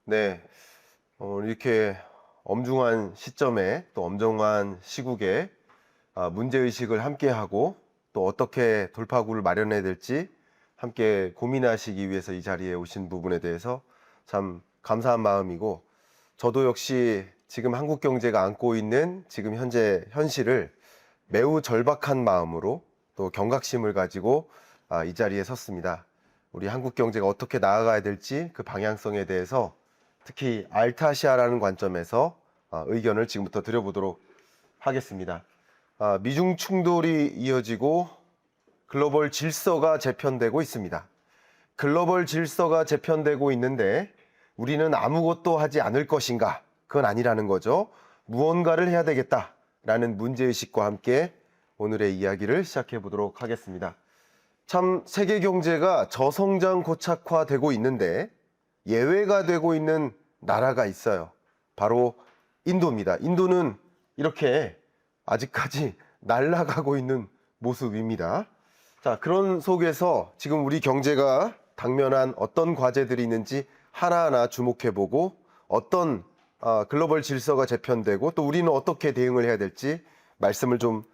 네, 이렇게 엄중한 시점에 또 엄중한 시국에 문제의식을 함께하고 또 어떻게 돌파구를 마련해야 될지 함께 고민하시기 위해서 이 자리에 오신 부분에 대해서 참 감사한 마음이고, 저도 역시 지금 한국 경제가 안고 있는 지금 현재 현실을 매우 절박한 마음으로 또 경각심을 가지고 이 자리에 섰습니다. 우리 한국 경제가 어떻게 나아가야 될지 그 방향성에 대해서 특히 알타시아라는 관점에서 의견을 지금부터 드려보도록 하겠습니다. 미중 충돌이 이어지고 글로벌 질서가 재편되고 있습니다. 글로벌 질서가 재편되고 있는데 우리는 아무것도 하지 않을 것인가? 그건 아니라는 거죠. 무언가를 해야 되겠다라는 문제의식과 함께 오늘의 이야기를 시작해 보도록 하겠습니다. 참 세계 경제가 저성장 고착화되고 있는데 예외가 되고 있는 나라가 있어요. 바로 인도입니다. 인도는 이렇게 아직까지 날아가고 있는 모습입니다. 자, 그런 속에서 지금 우리 경제가 당면한 어떤 과제들이 있는지 하나하나 주목해보고 어떤 글로벌 질서가 재편되고 또 우리는 어떻게 대응을 해야 될지 말씀을 좀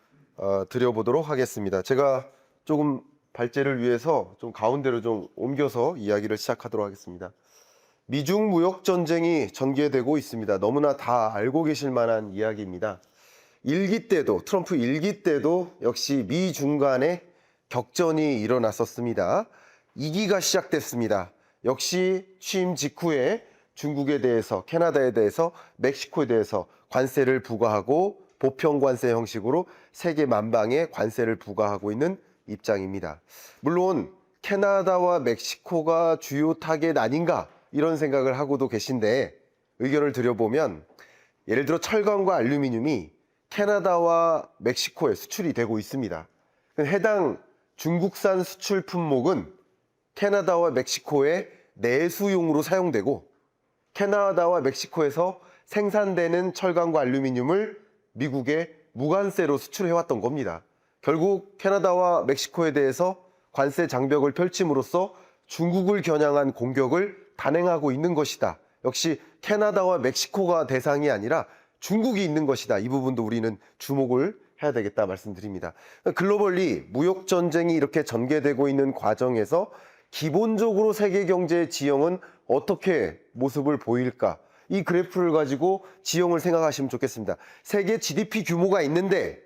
드려보도록 하겠습니다. 제가 조금 발제를 위해서 좀 가운데로 좀 옮겨서 이야기를 시작하도록 하겠습니다. 미중 무역 전쟁이 전개되고 있습니다. 너무나 다 알고 계실 만한 이야기입니다. 트럼프 1기 때도 역시 미중 간에 격전이 일어났었습니다. 2기가 시작됐습니다. 역시 취임 직후에 중국에 대해서, 캐나다에 대해서, 멕시코에 대해서 관세를 부과하고 보편 관세 형식으로 세계 만방에 관세를 부과하고 있는 입장입니다. 물론 캐나다와 멕시코가 주요 타겟 아닌가 이런 생각을 하고도 계신데, 의견을 드려보면 예를 들어 철강과 알루미늄이 캐나다와 멕시코에 수출이 되고 있습니다. 해당 중국산 수출 품목은 캐나다와 멕시코의 내수용으로 사용되고 캐나다와 멕시코에서 생산되는 철강과 알루미늄을 미국에 무관세로 수출해왔던 겁니다. 결국 캐나다와 멕시코에 대해서 관세 장벽을 펼침으로써 중국을 겨냥한 공격을 단행하고 있는 것이다. 역시 캐나다와 멕시코가 대상이 아니라 중국이 있는 것이다. 이 부분도 우리는 주목을 해야 되겠다 말씀드립니다. 글로벌리 무역 전쟁이 이렇게 전개되고 있는 과정에서 기본적으로 세계 경제의 지형은 어떻게 모습을 보일까? 이 그래프를 가지고 지형을 생각하시면 좋겠습니다. 세계 GDP 규모가 있는데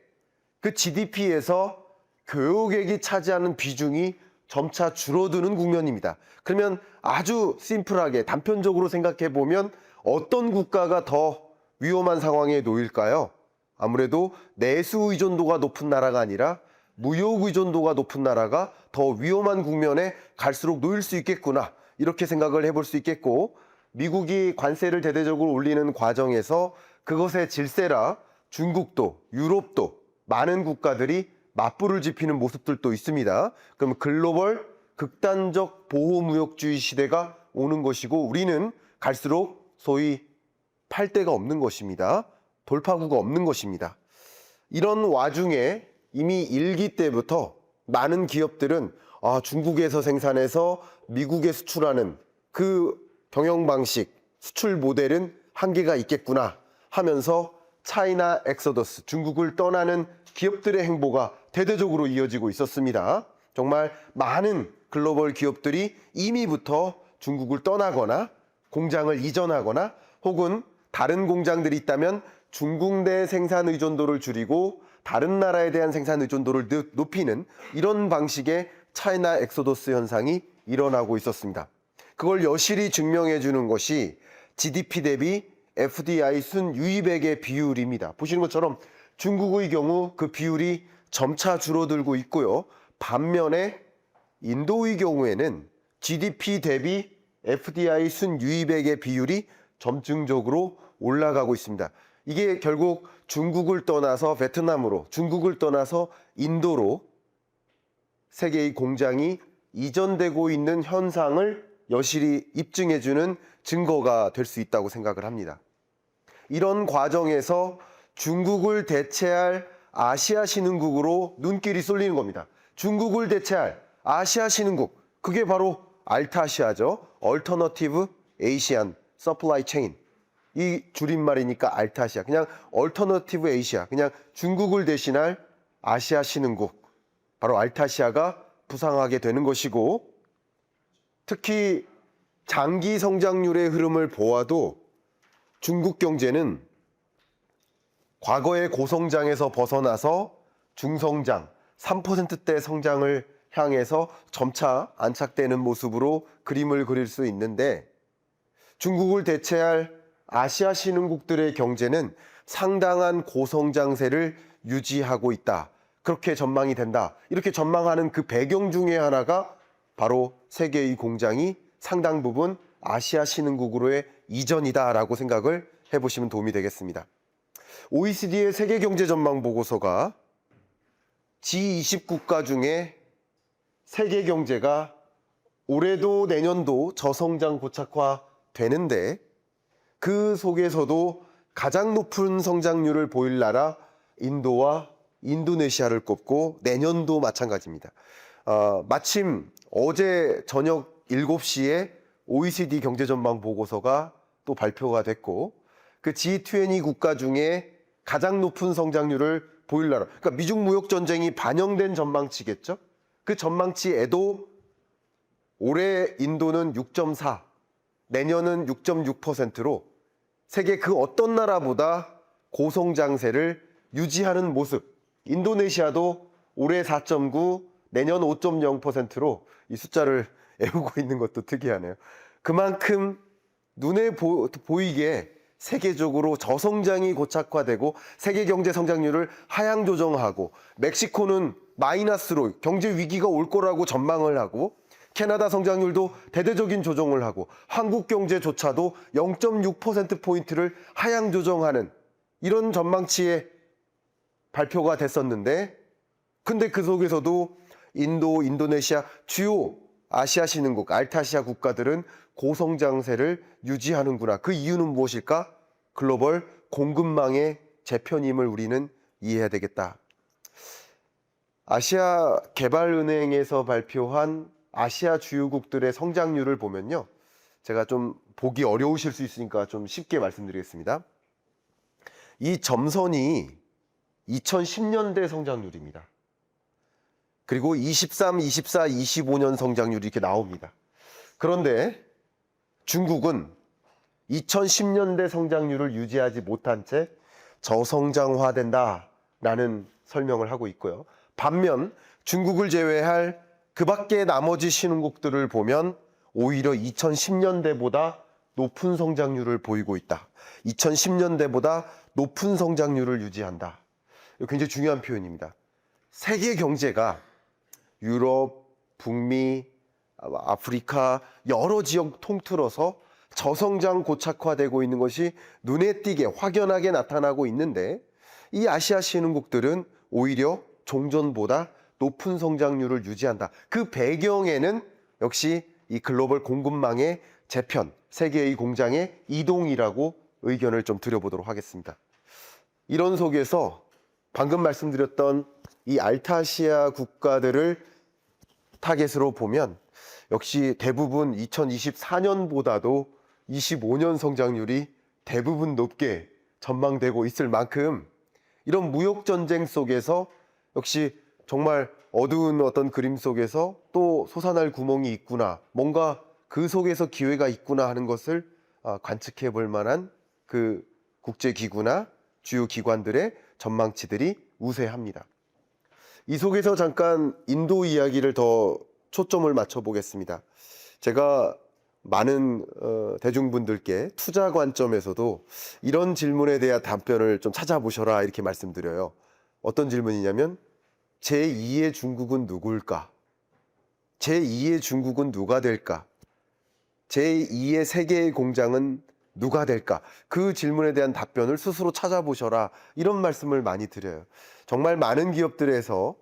그 GDP에서 교역액이 차지하는 비중이 점차 줄어드는 국면입니다. 그러면 아주 심플하게 단편적으로 생각해 보면 어떤 국가가 더 위험한 상황에 놓일까요? 아무래도 내수 의존도가 높은 나라가 아니라 무역 의존도가 높은 나라가 더 위험한 국면에 갈수록 놓일 수 있겠구나, 이렇게 생각을 해볼 수 있겠고, 미국이 관세를 대대적으로 올리는 과정에서 그것의 질세라 중국도 유럽도 많은 국가들이 맞불을 지피는 모습들도 있습니다. 그럼 글로벌 극단적 보호무역주의 시대가 오는 것이고 우리는 갈수록 소위 팔 데가 없는 것입니다. 돌파구가 없는 것입니다. 이런 와중에 이미 1기 때부터 많은 기업들은 중국에서 생산해서 미국에 수출하는 그 경영 방식, 수출 모델은 한계가 있겠구나 하면서 차이나 엑소더스, 중국을 떠나는 기업들의 행보가 대대적으로 이어지고 있었습니다. 정말 많은 글로벌 기업들이 이미부터 중국을 떠나거나 공장을 이전하거나 혹은 다른 공장들이 있다면 중국 내 생산 의존도를 줄이고 다른 나라에 대한 생산 의존도를 높이는 이런 방식의 차이나 엑소더스 현상이 일어나고 있었습니다. 그걸 여실히 증명해 주는 것이 GDP 대비 FDI 순 유입액의 비율입니다. 보시는 것처럼 중국의 경우 그 비율이 점차 줄어들고 있고요. 반면에 인도의 경우에는 GDP 대비 FDI 순 유입액의 비율이 점증적으로 올라가고 있습니다. 이게 결국 중국을 떠나서 베트남으로, 중국을 떠나서 인도로 세계의 공장이 이전되고 있는 현상을 여실히 입증해주는 증거가 될 수 있다고 생각을 합니다. 이런 과정에서 중국을 대체할 아시아 신흥국으로 눈길이 쏠리는 겁니다. 중국을 대체할 아시아 신흥국, 그게 바로 알타시아죠. 얼터너티브 에이시안 서플라이 체인. 이 줄임말이니까 알타시아. 그냥 얼터너티브 에이시아. 그냥 중국을 대신할 아시아 신흥국. 바로 알타시아가 부상하게 되는 것이고, 특히 장기 성장률의 흐름을 보아도 중국 경제는 과거의 고성장에서 벗어나서 중성장, 3%대 성장을 향해서 점차 안착되는 모습으로 그림을 그릴 수 있는데, 중국을 대체할 아시아 신흥국들의 경제는 상당한 고성장세를 유지하고 있다. 그렇게 전망이 된다. 이렇게 전망하는 그 배경 중에 하나가 바로 세계의 공장이 상당 부분 아시아 신흥국으로의 이전이다라고 생각을 해보시면 도움이 되겠습니다. OECD의 세계 경제 전망 보고서가 G20 국가 중에 세계 경제가 올해도 내년도 저성장 고착화 되는데, 그 속에서도 가장 높은 성장률을 보일 나라 인도와 인도네시아를 꼽고 내년도 마찬가지입니다. 마침 어제 저녁 7시에 OECD 경제 전망 보고서가 또 발표가 됐고, 그 G20 국가 중에 가장 높은 성장률을 보일 나라, 그러니까 미중 무역 전쟁이 반영된 전망치겠죠. 그 전망치에도 올해 인도는 6.4, 내년은 6.6%로 세계 그 어떤 나라보다 고성장세를 유지하는 모습. 인도네시아도 올해 4.9, 내년 5.0%로 이 숫자를 애우고 있는 것도 특이하네요. 그만큼 눈에 보이게 세계적으로 저성장이 고착화되고 세계 경제 성장률을 하향 조정하고, 멕시코는 마이너스로 경제 위기가 올 거라고 전망을 하고, 캐나다 성장률도 대대적인 조정을 하고, 한국 경제조차도 0.6%포인트를 하향 조정하는 이런 전망치에 발표가 됐었는데, 근데 그 속에서도 인도, 인도네시아, 주요 아시아 신흥국, 알타시아 국가들은 고성장세를 유지하는구나. 그 이유는 무엇일까? 글로벌 공급망의 재편임을 우리는 이해해야 되겠다. 아시아 개발은행에서 발표한 아시아 주요국들의 성장률을 보면요, 제가 좀 보기 어려우실 수 있으니까 좀 쉽게 말씀드리겠습니다. 이 점선이 2010년대 성장률입니다. 그리고 23, 24, 25년 성장률이 이렇게 나옵니다. 그런데 중국은 2010년대 성장률을 유지하지 못한 채 저성장화된다라는 설명을 하고 있고요. 반면 중국을 제외할 그 밖의 나머지 신흥국들을 보면 오히려 2010년대보다 높은 성장률을 보이고 있다. 2010년대보다 높은 성장률을 유지한다. 이거 굉장히 중요한 표현입니다. 세계 경제가 유럽, 북미, 아프리카 여러 지역 통틀어서 저성장 고착화되고 있는 것이 눈에 띄게 확연하게 나타나고 있는데, 이 아시아 신흥국들은 오히려 종전보다 높은 성장률을 유지한다. 그 배경에는 역시 이 글로벌 공급망의 재편, 세계의 공장의 이동이라고 의견을 좀 드려보도록 하겠습니다. 이런 속에서 방금 말씀드렸던 이 알타시아 국가들을 타겟으로 보면 역시 대부분 2024년보다도 25년 성장률이 대부분 높게 전망되고 있을 만큼, 이런 무역 전쟁 속에서 역시 정말 어두운 어떤 그림 속에서 또 솟아날 구멍이 있구나, 뭔가 그 속에서 기회가 있구나 하는 것을 관측해 볼 만한 그 국제기구나 주요 기관들의 전망치들이 우세합니다. 이 속에서 잠깐 인도 이야기를 더 초점을 맞춰 보겠습니다. 제가 많은 대중분들께 투자 관점에서도 이런 질문에 대한 답변을 좀 찾아보셔라 이렇게 말씀드려요. 어떤 질문이냐면, 제2의 중국은 누굴까? 제2의 중국은 누가 될까? 제2의 세계의 공장은 누가 될까? 그 질문에 대한 답변을 스스로 찾아보셔라, 이런 말씀을 많이 드려요. 정말 많은 기업들에서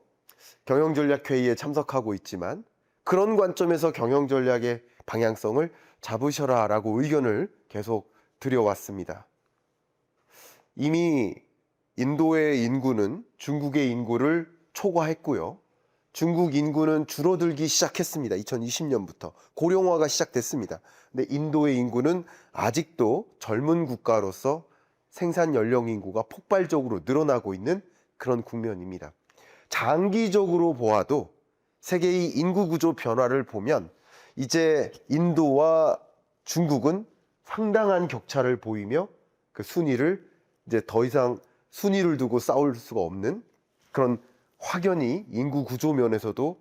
경영전략회의에 참석하고 있지만 그런 관점에서 경영전략의 방향성을 잡으셔라 라고 의견을 계속 드려왔습니다. 이미 인도의 인구는 중국의 인구를 초과했고요. 중국 인구는 줄어들기 시작했습니다. 2020년부터 고령화가 시작됐습니다. 근데 인도의 인구는 아직도 젊은 국가로서 생산 연령 인구가 폭발적으로 늘어나고 있는 그런 국면입니다. 장기적으로 보아도 세계의 인구 구조 변화를 보면 이제 인도와 중국은 상당한 격차를 보이며 그 순위를 이제 더 이상 순위를 두고 싸울 수가 없는 그런 확연히 인구 구조 면에서도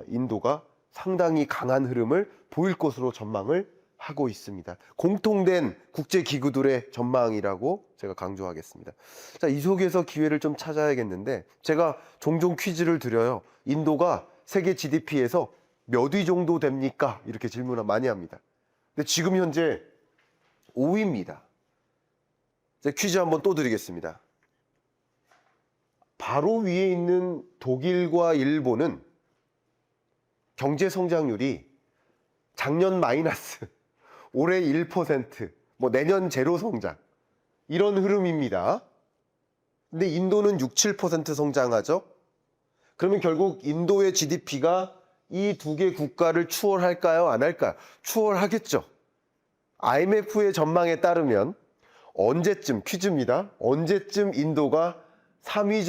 인도가 상당히 강한 흐름을 보일 것으로 전망을 하고 있습니다. 공통된 국제 기구들의 전망이라고 제가 강조하겠습니다. 자, 이 속에서 기회를 좀 찾아야겠는데 제가 종종 퀴즈를 드려요. 인도가 세계 GDP에서 몇 위 정도 됩니까? 이렇게 질문을 많이 합니다. 근데 지금 현재 5위입니다. 제가 퀴즈 한번 또 드리겠습니다. 바로 위에 있는 독일과 일본은 경제 성장률이 작년 마이너스, 올해 1%, 뭐 내년 제로 성장 이런 흐름입니다. 근데 인도는 6, 7% 성장하죠. 그러면 결국 인도의 GDP가 이 두 개 국가를 추월할까요? 안 할까요? 추월하겠죠. IMF의 전망에 따르면 언제쯤, 퀴즈입니다. 언제쯤 인도가 3위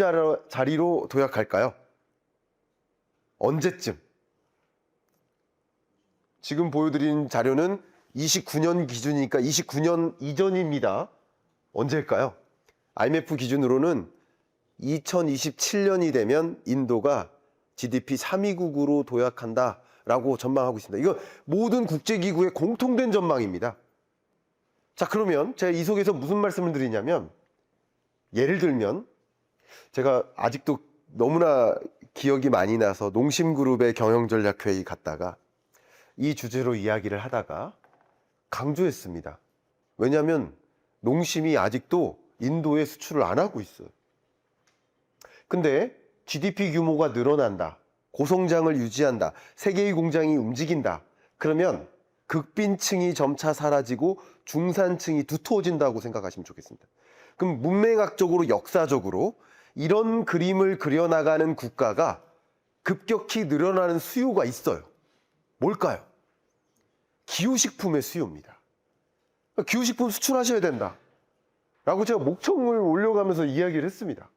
자리로 도약할까요? 언제쯤? 지금 보여드린 자료는 29년 기준이니까 29년 이전입니다. 언제일까요? IMF 기준으로는 2027년이 되면 인도가 GDP 3위국으로 도약한다라고 전망하고 있습니다. 이거 모든 국제기구의 공통된 전망입니다. 자, 그러면 제가 이 속에서 무슨 말씀을 드리냐면 예를 들면 제가 아직도 너무나 기억이 많이 나서 농심그룹의 경영전략회의 갔다가 이 주제로 이야기를 하다가 강조했습니다. 왜냐하면 농심이 아직도 인도에 수출을 안 하고 있어요. 근데 GDP 규모가 늘어난다. 고성장을 유지한다. 세계의 공장이 움직인다. 그러면 극빈층이 점차 사라지고 중산층이 두터워진다고 생각하시면 좋겠습니다. 그럼 문맹학적으로 역사적으로 이런 그림을 그려나가는 국가가 급격히 늘어나는 수요가 있어요. 뭘까요? 기후식품의 수요입니다. 기후식품 수출하셔야 된다 라고 제가 목청을 올려가면서 이야기를 했습니다.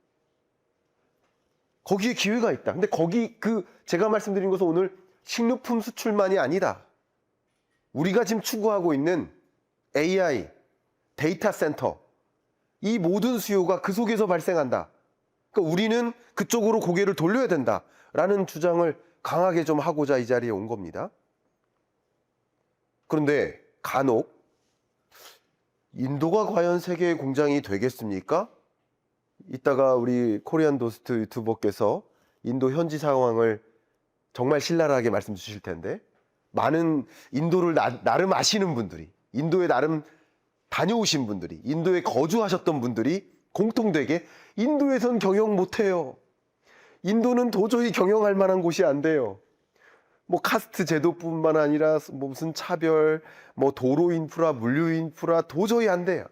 거기에 기회가 있다. 근데 거기 제가 말씀드린 것은 오늘 식료품 수출만이 아니다. 우리가 지금 추구하고 있는 AI, 데이터 센터, 이 모든 수요가 그 속에서 발생한다. 그러니까 우리는 그쪽으로 고개를 돌려야 된다라는 주장을 강하게 좀 하고자 이 자리에 온 겁니다. 그런데 간혹 인도가 과연 세계의 공장이 되겠습니까? 이따가 우리 코리안 도스트 유튜버께서 인도 현지 상황을 정말 신랄하게 말씀 주실 텐데 많은 인도를 나름 아시는 분들이, 인도에 나름 다녀오신 분들이, 인도에 거주하셨던 분들이 공통되게 인도에선 경영 못해요. 인도는 도저히 경영할 만한 곳이 안 돼요. 뭐 카스트 제도뿐만 아니라 뭐 무슨 차별, 뭐 도로 인프라, 물류 인프라 도저히 안 돼요.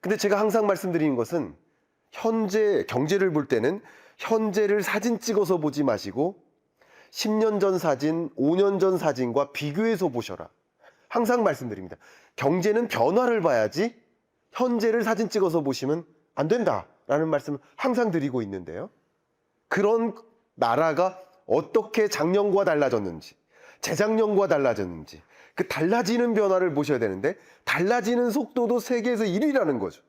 근데 제가 항상 말씀드리는 것은 현재 경제를 볼 때는 현재를 사진 찍어서 보지 마시고 10년 전 사진, 5년 전 사진과 비교해서 보셔라. 항상 말씀드립니다. 경제는 변화를 봐야지 현재를 사진 찍어서 보시면 안 된다라는 말씀을 항상 드리고 있는데요. 그런 나라가 어떻게 작년과 달라졌는지, 재작년과 달라졌는지 그 달라지는 변화를 보셔야 되는데 달라지는 속도도 세계에서 1위라는 거죠.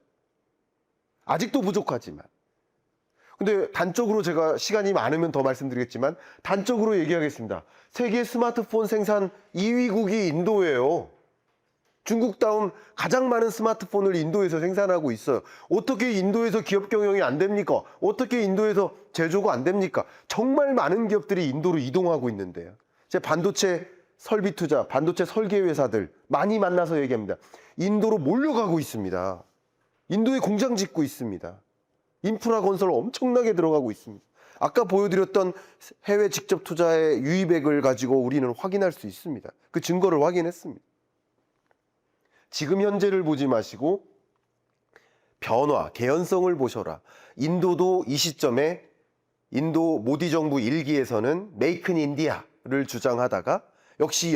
아직도 부족하지만. 근데 단적으로 제가 시간이 많으면 더 말씀드리겠지만 단적으로 얘기하겠습니다. 세계 스마트폰 생산 2위국이 인도예요. 중국 다음 가장 많은 스마트폰을 인도에서 생산하고 있어요. 어떻게 인도에서 기업 경영이 안 됩니까? 어떻게 인도에서 제조가 안 됩니까? 정말 많은 기업들이 인도로 이동하고 있는데요. 제 반도체 설비 투자, 반도체 설계 회사들 많이 만나서 얘기합니다. 인도로 몰려가고 있습니다. 인도에 공장 짓고 있습니다. 인프라 건설 엄청나게 들어가고 있습니다. 아까 보여드렸던 해외 직접 투자의 유의액을 가지고 우리는 확인할 수 있습니다. 그 증거를 확인했습니다. 지금 현재를 보지 마시고 변화, 개연성을 보셔라. 인도도 이 시점에 인도 모디 정부 1기에서는 메이크 인 인디아를 주장하다가 역시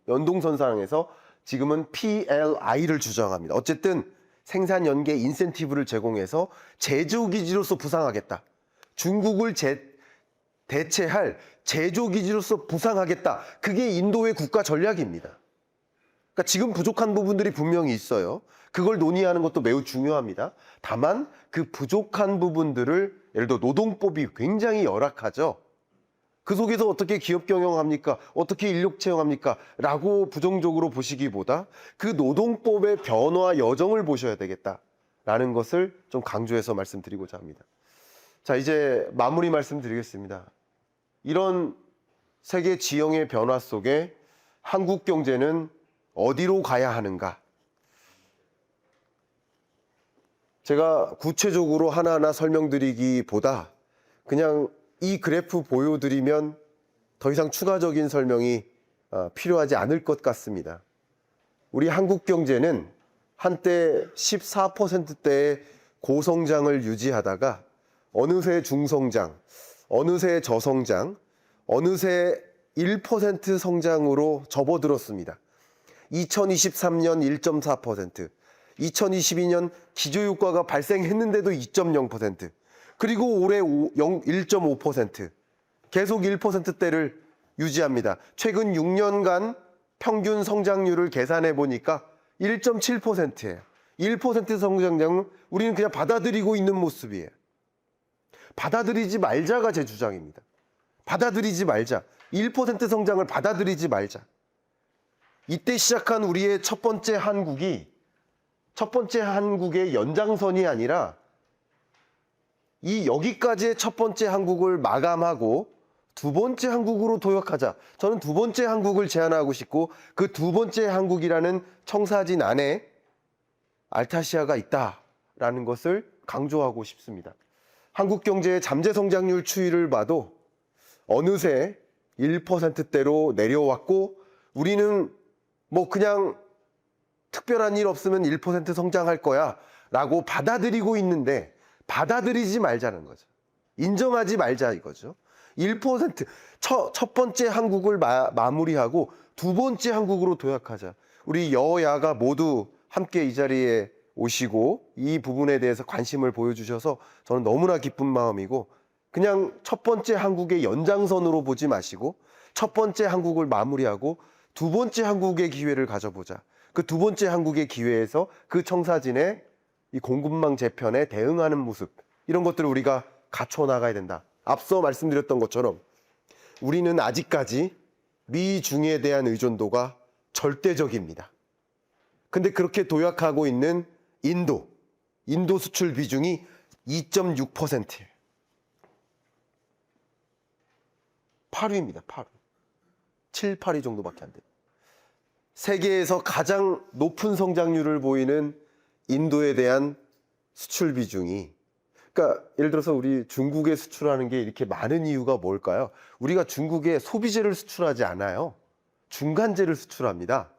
연동선상에서 지금은 PLI를 주장합니다. 어쨌든 생산 연계 인센티브를 제공해서 제조기지로서 부상하겠다. 중국을 대체할 제조기지로서 부상하겠다. 그게 인도의 국가 전략입니다. 그러니까 지금 부족한 부분들이 분명히 있어요. 그걸 논의하는 것도 매우 중요합니다. 다만 그 부족한 부분들을 예를 들어 노동법이 굉장히 열악하죠. 그 속에서 어떻게 기업 경영합니까? 어떻게 인력 채용합니까? 라고 부정적으로 보시기보다 그 노동법의 변화 여정을 보셔야 되겠다라는 것을 좀 강조해서 말씀드리고자 합니다. 자, 이제 마무리 말씀드리겠습니다. 이런 세계 지형의 변화 속에 한국 경제는 어디로 가야 하는가? 제가 구체적으로 하나하나 설명드리기보다 그냥 이 그래프 보여드리면 더 이상 추가적인 설명이 필요하지 않을 것 같습니다. 우리 한국 경제는 한때 14%대의 고성장을 유지하다가 어느새 중성장, 어느새 저성장, 어느새 1% 성장으로 접어들었습니다. 2023년 1.4%, 2022년 기저효과가 발생했는데도 2.0%, 그리고 올해 1.5%, 계속 1%대를 유지합니다. 최근 6년간 평균 성장률을 계산해 보니까 1.7%예요. 1% 성장량은 우리는 그냥 받아들이고 있는 모습이에요. 받아들이지 말자가 제 주장입니다. 받아들이지 말자. 1% 성장을 받아들이지 말자. 이때 시작한 우리의 첫 번째 한국의 연장선이 아니라 여기까지의 첫 번째 한국을 마감하고 두 번째 한국으로 도약하자. 저는 두 번째 한국을 제안하고 싶고 그 두 번째 한국이라는 청사진 안에 알타시아가 있다라는 것을 강조하고 싶습니다. 한국 경제의 잠재 성장률 추이를 봐도 어느새 1%대로 내려왔고 우리는 뭐 그냥 특별한 일 없으면 1% 성장할 거야 라고 받아들이고 있는데 받아들이지 말자는 거죠. 인정하지 말자 이거죠. 1% 첫 번째 한국을 마무리하고 두 번째 한국으로 도약하자. 우리 여야가 모두 함께 이 자리에 오시고 이 부분에 대해서 관심을 보여주셔서 저는 너무나 기쁜 마음이고 그냥 첫 번째 한국의 연장선으로 보지 마시고 첫 번째 한국을 마무리하고 두 번째 한국의 기회를 가져보자. 그 두 번째 한국의 기회에서 그 청사진의 이 공급망 재편에 대응하는 모습 이런 것들을 우리가 갖춰 나가야 된다. 앞서 말씀드렸던 것처럼 우리는 아직까지 미중에 대한 의존도가 절대적입니다. 근데 그렇게 도약하고 있는 인도 수출 비중이 2.6%예요. 8위입니다. 8위. 7, 8위 정도밖에 안 돼요. 세계에서 가장 높은 성장률을 보이는 인도에 대한 수출 비중이 그러니까 예를 들어서 우리 중국에 수출하는 게 이렇게 많은 이유가 뭘까요? 우리가 중국에 소비재를 수출하지 않아요. 중간재를 수출합니다.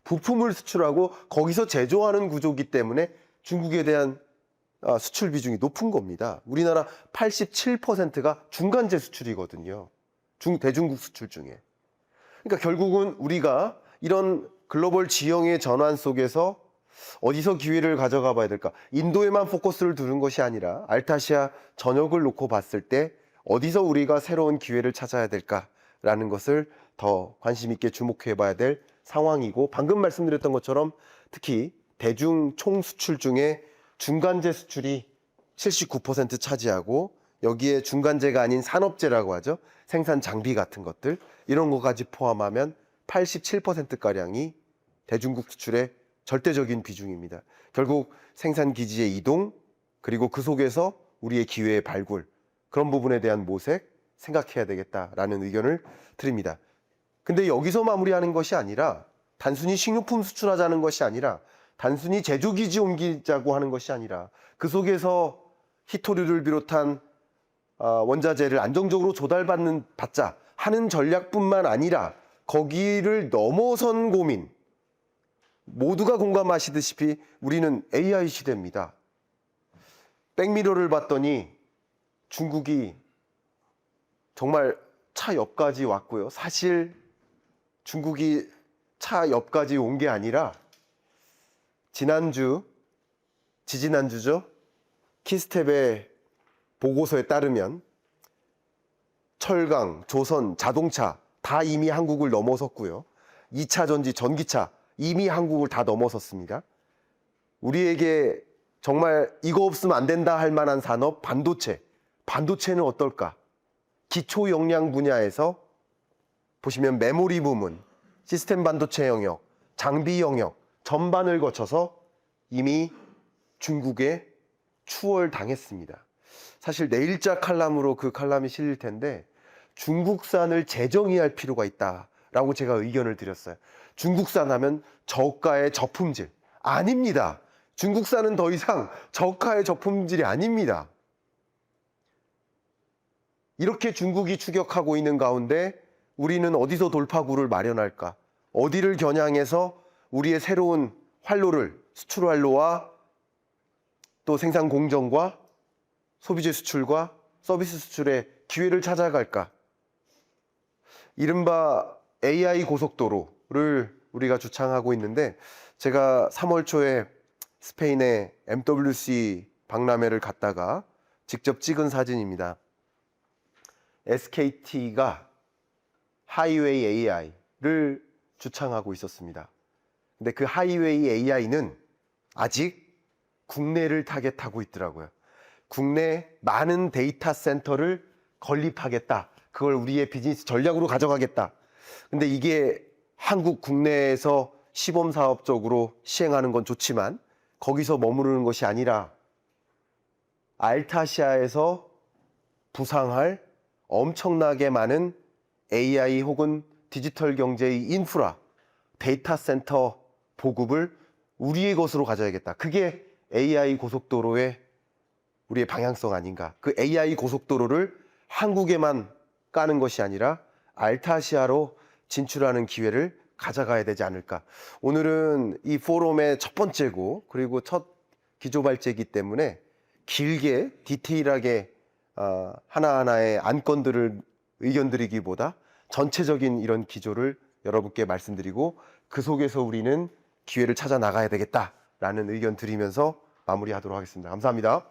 부품을 수출하고 거기서 제조하는 구조이기 때문에 중국에 대한 수출 비중이 높은 겁니다. 우리나라 87%가 중간재 수출이거든요. 대중국 수출 중에. 그러니까 결국은 우리가 이런 글로벌 지형의 전환 속에서 어디서 기회를 가져가 봐야 될까? 인도에만 포커스를 두는 것이 아니라 알타시아 전역을 놓고 봤을 때 어디서 우리가 새로운 기회를 찾아야 될까라는 것을 더 관심 있게 주목해 봐야 될 상황이고 방금 말씀드렸던 것처럼 특히 대중 총 수출 중에 중간재 수출이 79% 차지하고 여기에 중간재가 아닌 산업재라고 하죠. 생산 장비 같은 것들 이런 것까지 포함하면 87%가량이 대중국 수출의 절대적인 비중입니다. 결국 생산 기지의 이동 그리고 그 속에서 우리의 기회의 발굴 그런 부분에 대한 모색 생각해야 되겠다라는 의견을 드립니다. 근데 여기서 마무리하는 것이 아니라 단순히 식료품 수출하자는 것이 아니라 단순히 제조기지 옮기자고 하는 것이 아니라 그 속에서 히토류를 비롯한 원자재를 안정적으로 받자 하는 전략뿐만 아니라 거기를 넘어선 고민 모두가 공감하시듯이 우리는 AI 시대입니다. 백미러를 봤더니 중국이 정말 차 옆까지 왔고요. 사실 중국이 차 옆까지 온 게 아니라 지지난주죠. 키스텝의 보고서에 따르면 철강, 조선, 자동차 다 이미 한국을 넘어섰고요. 2차 전지, 전기차 이미 한국을 다 넘어섰습니다. 우리에게 정말 이거 없으면 안 된다 할 만한 산업, 반도체는 어떨까? 기초 역량 분야에서 보시면 메모리 부문, 시스템 반도체 영역, 장비 영역 전반을 거쳐서 이미 중국에 추월당했습니다. 사실 내일자 칼럼으로 그 칼럼이 실릴 텐데 중국산을 재정의할 필요가 있다라고 제가 의견을 드렸어요. 중국산 하면 저가의 저품질. 아닙니다. 중국산은 더 이상 저가의 저품질이 아닙니다. 이렇게 중국이 추격하고 있는 가운데 우리는 어디서 돌파구를 마련할까? 어디를 겨냥해서 우리의 새로운 활로를, 수출 활로와 또 생산 공정과 소비재 수출과 서비스 수출의 기회를 찾아갈까? 이른바 AI 고속도로를 우리가 주창하고 있는데 제가 3월 초에 스페인의 MWC 박람회를 갔다가 직접 찍은 사진입니다. SKT가 하이웨이 AI를 주창하고 있었습니다. 근데 그 하이웨이 AI는 아직 국내를 타겟하고 있더라고요. 국내 많은 데이터 센터를 건립하겠다. 그걸 우리의 비즈니스 전략으로 가져가겠다. 근데 이게 한국 국내에서 시범 사업적으로 시행하는 건 좋지만 거기서 머무르는 것이 아니라 알타시아에서 부상할 엄청나게 많은 AI 혹은 디지털 경제의 인프라, 데이터 센터 보급을 우리의 것으로 가져야겠다. 그게 AI 고속도로의 우리의 방향성 아닌가. 그 AI 고속도로를 한국에만 까는 것이 아니라 알타시아로 진출하는 기회를 가져가야 되지 않을까. 오늘은 이 포럼의 첫 번째고 그리고 첫 기조발제이기 때문에 길게 디테일하게 하나하나의 안건들을 의견드리기보다 전체적인 이런 기조를 여러분께 말씀드리고 그 속에서 우리는 기회를 찾아 나가야 되겠다라는 의견 드리면서 마무리하도록 하겠습니다. 감사합니다.